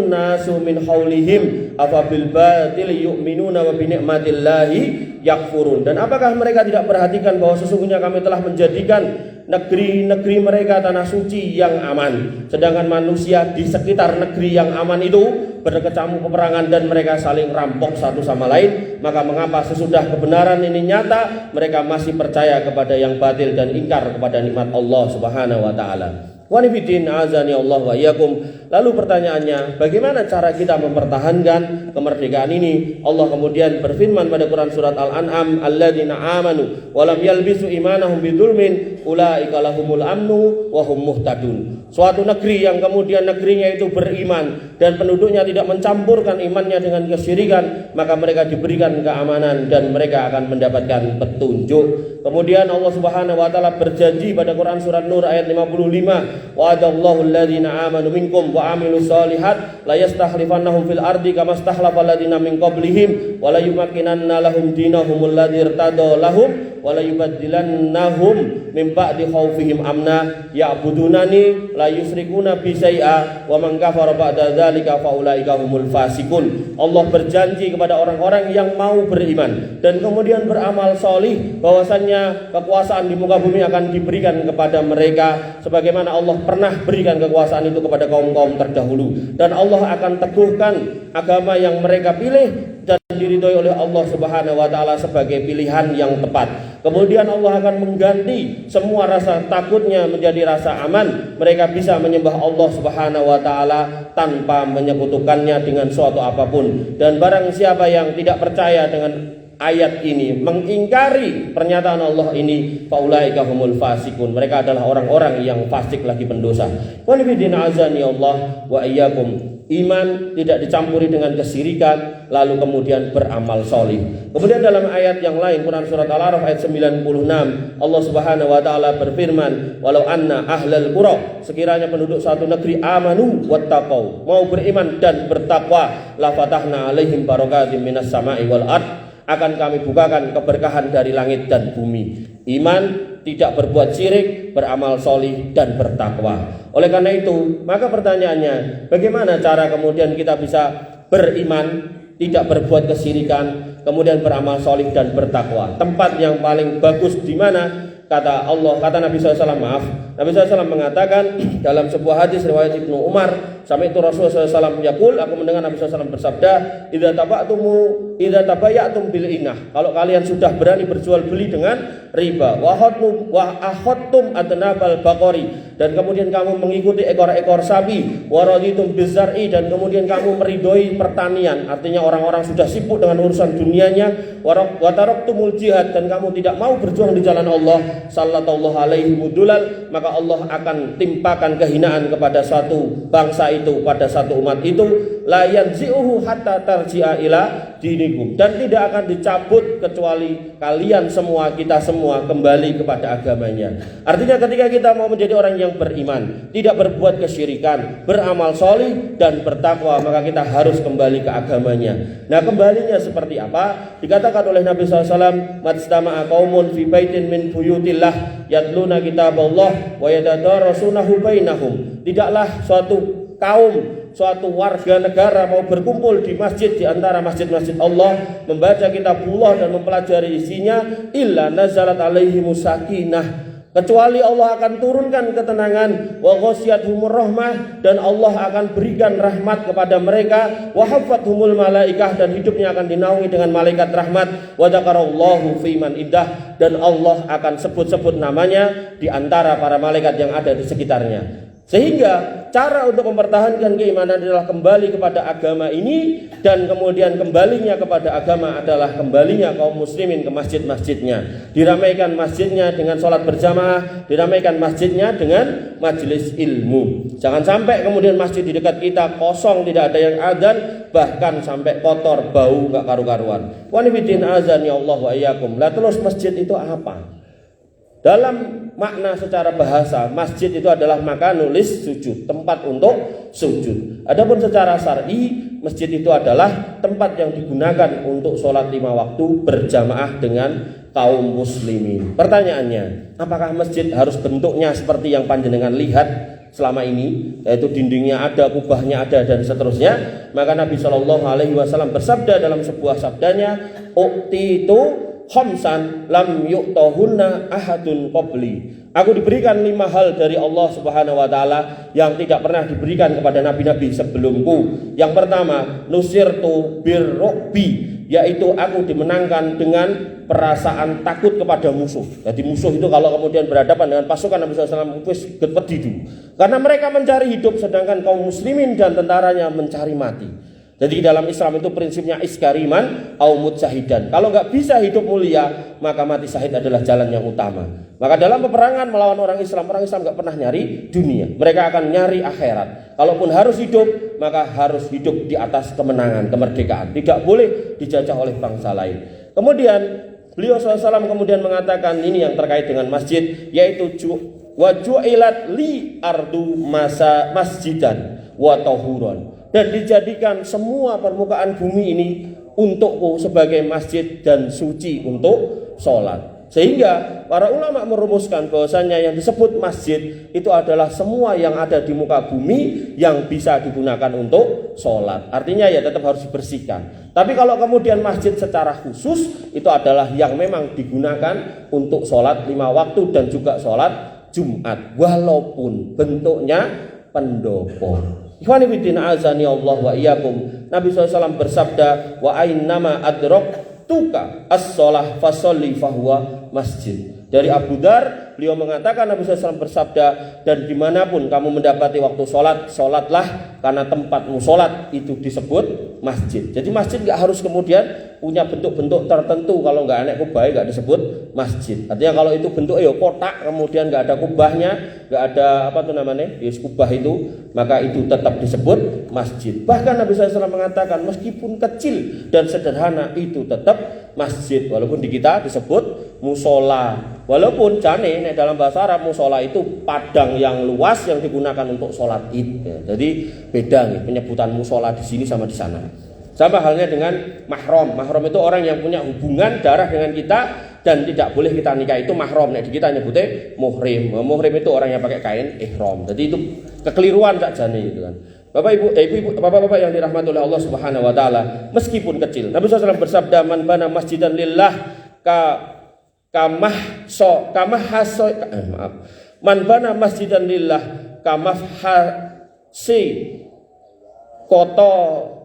nasu min haulihim afabil batil yu'minuna wa bi ni'matillahi yakfurun. Dan apakah mereka tidak perhatikan bahwa sesungguhnya kami telah menjadikan negeri-negeri mereka tanah suci yang aman, sedangkan manusia di sekitar negeri yang aman itu berkecamuk peperangan dan mereka saling rampok satu sama lain. Maka mengapa sesudah kebenaran ini nyata mereka masih percaya kepada yang batil dan ingkar kepada nikmat Allah Subhanahu wa taala. Wanifidin azani Allah wa iyyakum. Lalu pertanyaannya, bagaimana cara kita mempertahankan kemerdekaan ini? Allah kemudian berfirman pada Quran surat Al-An'am, alladzina amanu wa lam yalbisu imanahum bidzulmin ulaika lahumul amnu wa hum muhtadun. Suatu negeri yang kemudian negerinya itu beriman dan penduduknya tidak mencampurkan imannya dengan kesyirikan, maka mereka diberikan keamanan dan mereka akan mendapatkan petunjuk. Kemudian Allah Subhanahu wa taala berjanji pada Quran surat Nur ayat 55, wa'adallahu alladzina amanu minkum wa amilus solihat la yastakhlifannahum fil ardi kama stakhlafal ladzina min qablihim wa la yumakkinanna lahum dinahum alladzi irtada lahum wa la yubaddilannahum min ba'di khaufihim amna ya'budunani la yusyrikuna bi syai'a wa man kafara ba'da dzalika fa ulaika humul fasikun. Allah berjanji kepada orang-orang yang mau beriman dan kemudian beramal salih bahwasannya kekuasaan di muka bumi akan diberikan kepada mereka sebagaimana Allah pernah berikan kekuasaan itu kepada kaum-kaum terdahulu, dan Allah akan teguhkan agama yang mereka pilih dan diridhoi oleh Allah Subhanahu wa taala sebagai pilihan yang tepat. Kemudian Allah akan mengganti semua rasa takutnya menjadi rasa aman. Mereka bisa menyembah Allah Subhanahu wa taala tanpa menyekutukannya dengan suatu apapun. Dan barang siapa yang tidak percaya dengan ayat ini, mengingkari pernyataan Allah ini, faulaika humul fasikun, mereka adalah orang-orang yang fasik lagi pendosa. Walibidin azani Allah wa iyyakum. Iman tidak dicampuri dengan kesyirikan, lalu kemudian beramal solih. Kemudian dalam ayat yang lain, Quran surat Al-A'raf ayat 96, Allah Subhanahu wa taala berfirman, walau anna ahlal qura, sekiranya penduduk satu negeri amanu wattaqau, mau beriman dan bertakwa, la fatahna alaihim barakatim minas sama'i wal ard, akan kami bukakan keberkahan dari langit dan bumi. Iman, tidak berbuat syirik, beramal solih dan bertakwa. Oleh karena itu, maka pertanyaannya, bagaimana cara kemudian kita bisa beriman, tidak berbuat kesyirikan, kemudian beramal solih dan bertakwa? Tempat yang paling bagus di mana? Kata Allah, kata Nabi SAW, Nabi SAW mengatakan dalam sebuah hadis riwayat Ibnu Umar, sampai itu Rasulullah SAW yaqul, aku mendengar Nabi SAW bersabda, idza tabayatum bil inah, kalau kalian sudah berani berjual beli dengan riba, wa akhadtum adnabal baqari, dan kemudian kamu mengikuti ekor-ekor sapi, wa raditum bizar'i, dan kemudian kamu meridhoi pertanian, artinya orang-orang sudah sibuk dengan urusan dunianya, wa taraktumul jihad, dan kamu tidak mau berjuang di jalan Allah, sallallahu alaihi mudulal, maka Allah akan timpakan kehinaan kepada satu bangsa itu, pada satu umat itu, la yanzi'uhu hatta tarji'a ila dinikum, dan tidak akan dicabut kecuali kalian semua, kita semua kembali kepada agamanya. Artinya ketika kita mau menjadi orang yang beriman, tidak berbuat kesyirikan, beramal solih dan bertakwa, maka kita harus kembali ke agamanya. Nah, kembalinya seperti apa? Dikatakan oleh Nabi SAW, majtama'a qaumun fi baitin min buyutillah yatluna kitaballah wa yatadarasunahu bainahum. Tidaklah suatu kaum, suatu warga negara mau berkumpul di masjid, di antara masjid-masjid Allah, membaca kitabullah dan mempelajari isinya, illa nazalat alaihimus sakinah, kecuali Allah akan turunkan ketenangan, wa ghasyiyatuhumur rahmah, dan Allah akan berikan rahmat kepada mereka, wa haffathumul malaikah, dan hidupnya akan dinaungi dengan malaikat rahmat, wa dzakarallahu fi man indah, dan Allah akan sebut-sebut namanya di antara para malaikat yang ada di sekitarnya. Sehingga cara untuk mempertahankan keimanan adalah kembali kepada agama ini, dan kemudian kembalinya kepada agama adalah kembalinya kaum muslimin ke masjid-masjidnya, diramaikan masjidnya dengan sholat berjamaah, diramaikan masjidnya dengan majelis ilmu. Jangan sampai kemudian masjid di dekat kita kosong, tidak ada yang adzan, bahkan sampai kotor, bau, gak karu-karuan. Wanifidin azan ya Allah wa iyyakum. Lah terus masjid itu apa? Dalam makna secara bahasa, masjid itu adalah makanulis sujud, tempat untuk sujud. Adapun secara syar'i, masjid itu adalah tempat yang digunakan untuk sholat 5 waktu berjamaah dengan kaum muslimin. Pertanyaannya, apakah masjid harus bentuknya seperti yang panjenengan lihat selama ini, yaitu dindingnya ada, kubahnya ada, dan seterusnya? Maka Nabi Shallallahu Alaihi Wasallam bersabda dalam sebuah sabdanya, "Uqtitu khamsan lam yu'tahunna ahadun qabli." Aku diberikan 5 hal dari Allah Subhanahu wa taala yang tidak pernah diberikan kepada nabi-nabi sebelumku. Yang pertama, nusirtu birru'bi, yaitu aku dimenangkan dengan perasaan takut kepada musuh. Jadi musuh itu kalau kemudian berhadapan dengan pasukan Nabi SAW, wis gepedidu. Karena mereka mencari hidup sedangkan kaum muslimin dan tentaranya mencari mati. Jadi dalam Islam itu prinsipnya iskariman au mujsahidan. Kalau nggak bisa hidup mulia, maka mati syahid adalah jalan yang utama. Maka dalam peperangan melawan orang Islam nggak pernah nyari dunia. Mereka akan nyari akhirat. Kalaupun harus hidup, maka harus hidup di atas kemenangan, kemerdekaan. Tidak boleh dijajah oleh bangsa lain. Kemudian beliau SAW kemudian mengatakan ini yang terkait dengan masjid, yaitu waju'ilat li ardu masjidan wa tahuran. Dan dijadikan semua permukaan bumi ini untukku sebagai masjid dan suci untuk sholat. Sehingga para ulama merumuskan bahwasanya yang disebut masjid itu adalah semua yang ada di muka bumi yang bisa digunakan untuk sholat. Artinya ya tetap harus dibersihkan. Tapi kalau kemudian masjid secara khusus itu adalah yang memang digunakan untuk sholat 5 waktu dan juga sholat Jumat, walaupun bentuknya pendopo. Ikhwani fillah azani Allah wa iyyakum. Nabi SAW bersabda, wa ainnama adraktuka as-shalah fasolli fahuwa masjid. Dari Abu Dar, beliau mengatakan Nabi SAW bersabda, dan dimanapun kamu mendapati waktu sholat, sholatlah, karena tempatmu sholat itu disebut masjid. Jadi masjid nggak harus kemudian punya bentuk-bentuk tertentu. Kalau nggak anak kubah nggak disebut masjid. Artinya kalau itu bentuk kotak, kemudian nggak ada kubahnya, nggak ada kubah itu, maka itu tetap disebut masjid. Bahkan Nabi SAW mengatakan meskipun kecil dan sederhana itu tetap masjid. Walaupun di kita disebut musola. Walaupun jane dalam bahasa Arab musola itu padang yang luas yang digunakan untuk sholat id. Ya, jadi beda nih penyebutan musola di sini sama di sana. Sama halnya dengan mahram. Mahram itu orang yang punya hubungan darah dengan kita dan tidak boleh kita nikah, itu mahram. Nah, di kita nyebutnya muhrim. Muhrim itu orang yang pakai kain ihram. Jadi itu kekeliruan saja nih gitu kan. Bapak Ibu, Bapak-bapak yang dirahmati oleh Allah Subhanahu wa taala, meskipun kecil. Nabi SAW bersabda, "Man bana masjidan lillah Man bana masjidan lillah kamafhasi kototin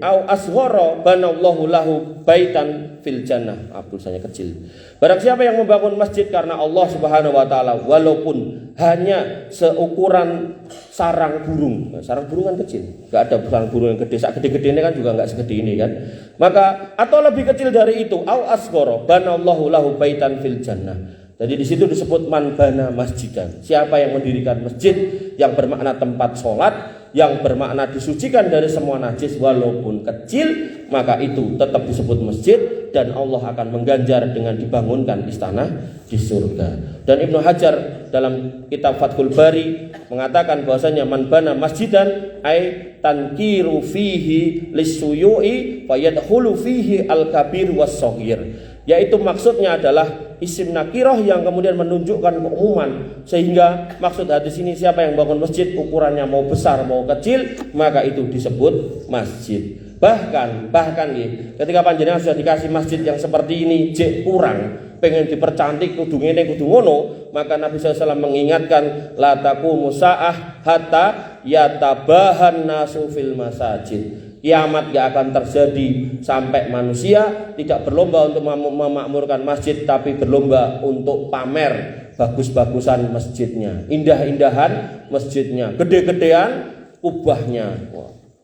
au asghara banallahu lahu baitan fil jannah." Tulisannya kecil. Barang siapa yang membangun masjid karena Allah Subhanahu wa taala, walaupun hanya seukuran sarang burung. Sarang burung kan kecil. Enggak ada sarang burung yang gede. Gede-gede ini kan juga enggak segede ini kan. Maka atau lebih kecil dari itu, au asghara banallahu lahu baitan fil jannah. Jadi di situ disebut man bana masjidan. Siapa yang mendirikan masjid yang bermakna tempat sholat, yang bermakna disucikan dari semua najis walaupun kecil, maka itu tetap disebut masjid dan Allah akan mengganjar dengan dibangunkan istana di surga. Dan Ibnu Hajar dalam kitab Fathul Bari mengatakan bahwasanya man bana masjidan ay tankiru fihi lisuyu'i fayadkhulu fihi al-kabir was-shaghir. Yaitu maksudnya adalah isim nakiroh yang kemudian menunjukkan keumuman, sehingga maksud hadis ini siapa yang bangun masjid ukurannya mau besar mau kecil maka itu disebut masjid. Bahkan ketika panjenengan sudah dikasih masjid yang seperti ini jek kurang, pengen dipercantik kudu ngene kudu ngono, maka Nabi SAW mengingatkan la taqumu sa'ah hatta yatabahan nasu fil masajid. Kiamat gak akan terjadi sampai manusia tidak berlomba untuk memakmurkan masjid, tapi berlomba untuk pamer bagus-bagusan masjidnya, indah-indahan masjidnya, gede-gedean kubahnya,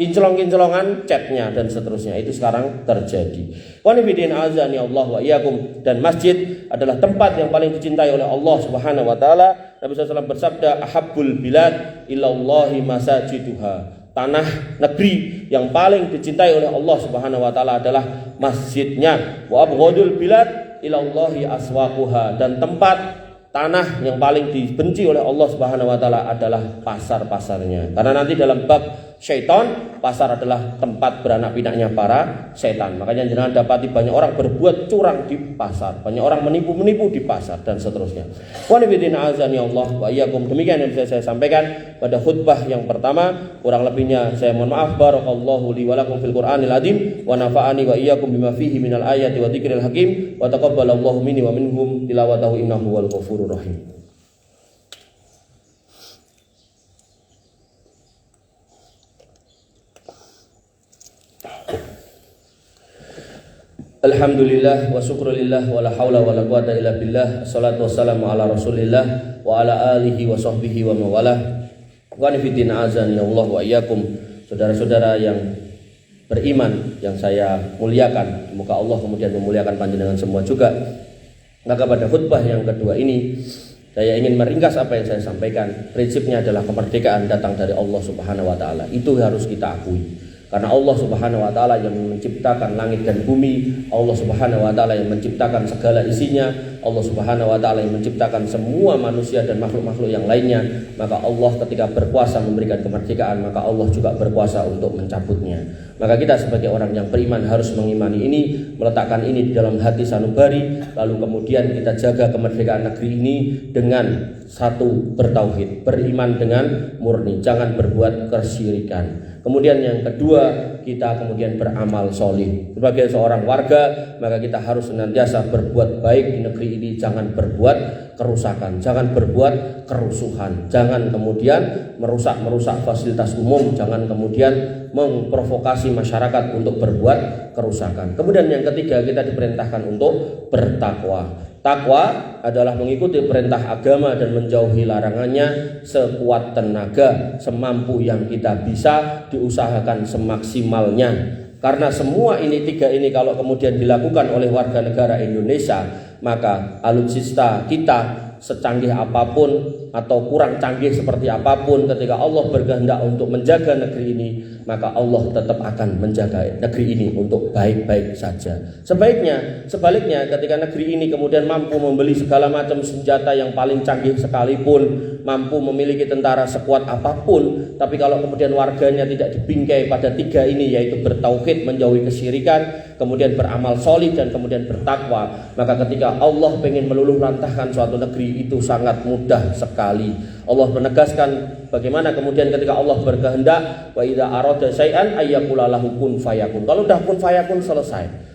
kinclong-kinclongan catnya dan seterusnya. Itu sekarang terjadi. Qanifidin azani Allah wa iyyakum. Dan masjid adalah tempat yang paling dicintai oleh Allah Subhanahu wa taala. Nabi SAW bersabda, ahabbul bilad ilallahi masajiduha. Tanah negeri yang paling dicintai oleh Allah Subhanahu wa taala adalah masjidnya. Wa abghadul bilad ilallahi aswaquha. Dan tempat tanah yang paling dibenci oleh Allah Subhanahu wa taala adalah pasar-pasarnya. Karena nanti dalam bab syaitan, pasar adalah tempat beranak pinaknya para setan. Makanya jangan dapati banyak orang berbuat curang di pasar, banyak orang menipu di pasar dan seterusnya. Wa nabiyina azani Allah wa iyyakum. Demikian yang bisa saya sampaikan pada khutbah yang pertama. Kurang lebihnya saya mohon maaf. Barakallahu li wa lakum fil Qur'anil azim wa nafa'ani wa iyyakum bima fihi minal ayati wa dzikril hakim wa taqabbalallahu minni wa minhum tilawatahu innahu wal ghafurur rahim. Alhamdulillah wa syukrulillah wa la haula wa la quwata illa billah. Assalatu wassalamu ala rasulillah wa ala alihi wa sahbihi wa mawalah. Wa nifidin azan ya Allah wa iyyakum. Saudara-saudara yang beriman yang saya muliakan, semoga Allah kemudian memuliakan panjenengan semua juga. Maka pada khutbah yang kedua ini saya ingin meringkas apa yang saya sampaikan. Prinsipnya adalah kemerdekaan datang dari Allah Subhanahu wa taala. Itu harus kita akui. Karena Allah Subhanahu wa taala yang menciptakan langit dan bumi, Allah Subhanahu wa taala yang menciptakan segala isinya, Allah Subhanahu wa taala yang menciptakan semua manusia dan makhluk-makhluk yang lainnya. Maka Allah ketika berkuasa memberikan kemerdekaan, maka Allah juga berkuasa untuk mencabutnya. Maka kita sebagai orang yang beriman harus mengimani ini, meletakkan ini di dalam hati sanubari, lalu kemudian kita jaga kemerdekaan negeri ini dengan satu, bertauhid, beriman dengan murni, jangan berbuat kesyirikan. Kemudian yang kedua, kita kemudian beramal solih. Sebagai seorang warga, maka kita harus senantiasa berbuat baik di negeri ini. Jangan berbuat kerusakan, jangan berbuat kerusuhan, jangan kemudian merusak fasilitas umum, jangan kemudian memprovokasi masyarakat untuk berbuat kerusakan. Kemudian yang ketiga, kita diperintahkan untuk bertakwa. Takwa adalah mengikuti perintah agama dan menjauhi larangannya sekuat tenaga, semampu yang kita bisa, diusahakan semaksimalnya. Karena semua ini, tiga ini kalau kemudian dilakukan oleh warga negara Indonesia, maka alutsista kita secanggih apapun atau kurang canggih seperti apapun, ketika Allah berkehendak untuk menjaga negeri ini, maka Allah tetap akan menjaga negeri ini untuk baik-baik saja. Sebaliknya ketika negeri ini kemudian mampu membeli segala macam senjata yang paling canggih sekalipun, mampu memiliki tentara sekuat apapun, tapi kalau kemudian warganya tidak dibingkai pada tiga ini, yaitu bertauhid, menjauhi kesyirikan, kemudian beramal solih, dan kemudian bertakwa, maka ketika Allah ingin meluluh lantahkan suatu negeri, itu sangat mudah sekali. Allah menegaskan bagaimana kemudian ketika Allah berkehendak, wa idza arada syai'an ayyaqula lahu kun fayakun. Kalau udah kun fayakun selesai.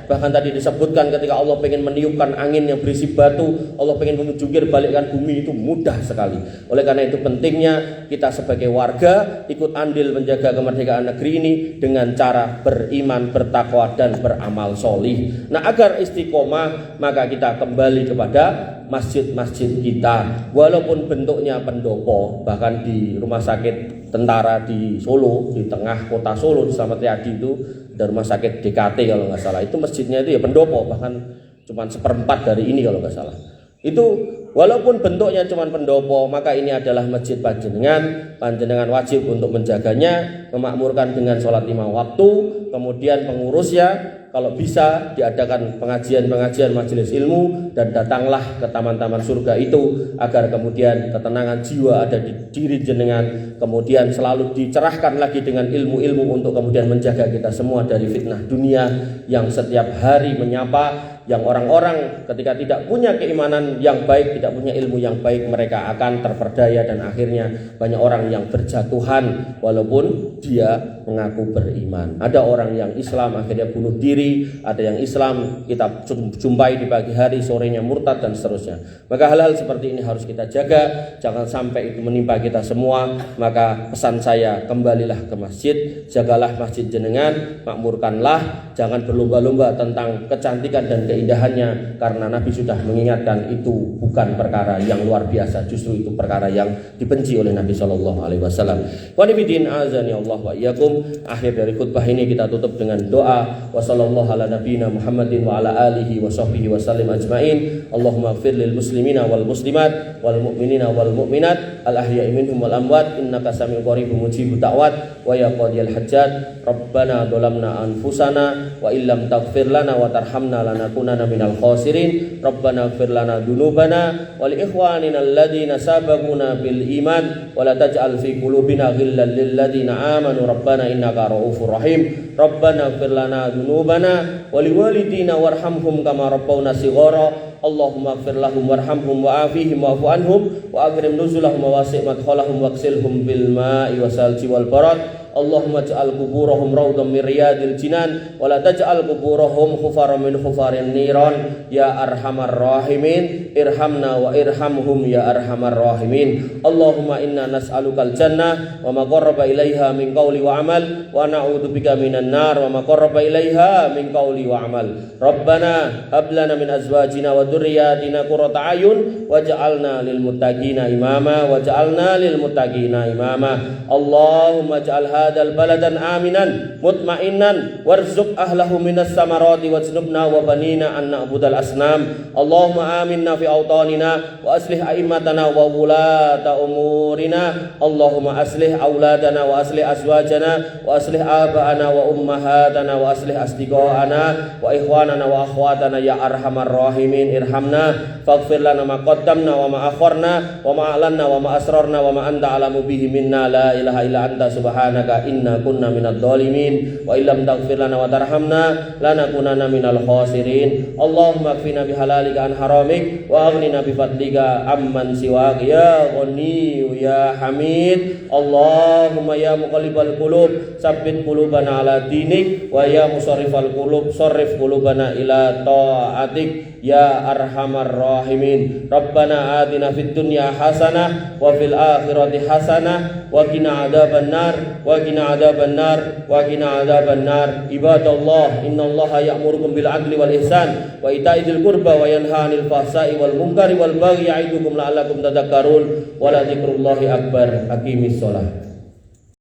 Bahkan tadi disebutkan ketika Allah pengen meniupkan angin yang berisi batu, Allah pengen menjungkir balikkan bumi, itu mudah sekali. Oleh karena itu pentingnya kita sebagai warga ikut andil menjaga kemerdekaan negeri ini dengan cara beriman, bertakwa, dan beramal solih. Nah, agar istiqomah, maka kita kembali kepada masjid-masjid kita, walaupun bentuknya pendopo. Bahkan di rumah sakit tentara di Solo, di tengah kota Solo, di Slamet Riyadi itu ada rumah sakit DKT kalau nggak salah, itu masjidnya itu ya pendopo, bahkan cuma 1/4 dari ini kalau nggak salah. Itu walaupun bentuknya cuma pendopo, maka ini adalah masjid panjenengan wajib untuk menjaganya, memakmurkan dengan sholat 5 waktu, kemudian pengurusnya kalau bisa diadakan pengajian majelis ilmu, dan datanglah ke taman-taman surga itu agar kemudian ketenangan jiwa ada di diri jenengan, kemudian selalu dicerahkan lagi dengan ilmu-ilmu untuk kemudian menjaga kita semua dari fitnah dunia yang setiap hari menyapa, yang orang-orang ketika tidak punya keimanan yang baik, tidak punya ilmu yang baik, mereka akan terperdaya dan akhirnya banyak orang yang berjatuhan walaupun dia mengaku beriman. Ada orang yang Islam akhirnya bunuh diri, ada yang Islam kita jumpai di pagi hari, sorenya murtad, dan seterusnya. Maka hal-hal seperti ini harus kita jaga, jangan sampai itu menimpa kita semua. Maka pesan saya, kembalilah ke masjid, jagalah masjid jenengan, makmurkanlah, jangan berlomba-lomba tentang kecantikan dan keindahannya, karena Nabi sudah mengingatkan itu bukan perkara yang luar biasa, justru itu perkara yang dibenci oleh Nabi Shallallahu Alaihi Wasallam. Wa nibidin azani Allah wa iyyakum. Akhir dari khutbah ini kita tutup dengan doa. Wa sallallahu ala nabiyina Muhammadin wa ala alihi wa sahbihi wa sallim ajma'in. Allahumma ighfir lil muslimina wal muslimat wal mu'minina wal mu'minat al ahya'i minhum wal amwat innaka sami'un qaribun mujibud da'wat wa ya qadiyal hajat. Rabbana dhalamna anfusana wa illam taghfir lana wa tarhamna lanakunanna lanakunanna minal khasirin. Rabbana ighfir lana dzunubana wa li ikhwanina alladziina sabaquna bil iman wa la taj'al fi qulubina ghillan lil ladziina amanu rabbana innaka ra'ufur rahim. Rabbana ighfir lana dzunubana wa li walidina warhamhum kama rabbawna shighara. Allahumma ighfir lahum warhamhum wa'afihim wa'fu anhum wa akrim nuzulahum wa wasi' madkhalahum waghsilhum bil ma'i wasalji wal barad. Allahumma ja'al kuburahum rawdan min riyadil jinan wa la taj'al kuburahum khufaran min khufarin niran ya arhamar rahimin. Irhamna wa irhamhum ya arhamar rahimin. Allahumma inna nas'alukal jannah wa ma qarraba ilaiha min qawli wa amal wa na'udzubika minan nar wa ma qarraba ilaiha min qawli wa amal. Rabbana hab lana min azwajina wa dzurriyyatina qurrata a'yun waj'alna lil muttaqina imama waj'alna lil muttaqina imama. Allahumma ja'al hadzal baladan aminan mutma'innan warzuq ahlahu minas samarati wajnubna wa banina an na'budal asnam. Allahumma aminna fi awtanina wa aslih a'immatana wa wulata umurina. Allahumma aslih auladana wa aslih azwajana wa aslih aba'ana wa ummahatana wa aslih asdiqa'ana wa ikhwanana wa akhwatana ya arhamar rahimin. Irhamna faghfir lana ma qaddamna wa ma akharna wa ma a'lanna wa ma asrarna wa ma anta alamu bihi minna la ilaha illa anta subhanaka inna kunna minadh dhalimin wa illam taghfir lana wa tarhamna lanakunanna minal khasirin. Allahumma kfina bihalalika an haramik wa aghnina bifadlika amman siwak ya ghani ya hamid. Allahumma ya muqallibal qulub tsabbit qulubana ala dinik wa ya musarrifal qulub sarrif qulubana ila ta'atik ya arhamar rahimin. Rabbana atina fid dunya hasanah wa fil akhirati hasanah wa qina adzabannar wa qina adzabannar wa qina adzabannar. Ibadallah innallaha ya'murukum bil adli wal ihsan wa ita'i dzil qurba wa yanha 'anil fahsai wal munkari wal baghi ya'idukum la'allakum tadhakkarun wa la dzikrullahi akbar. Aqimis shalah.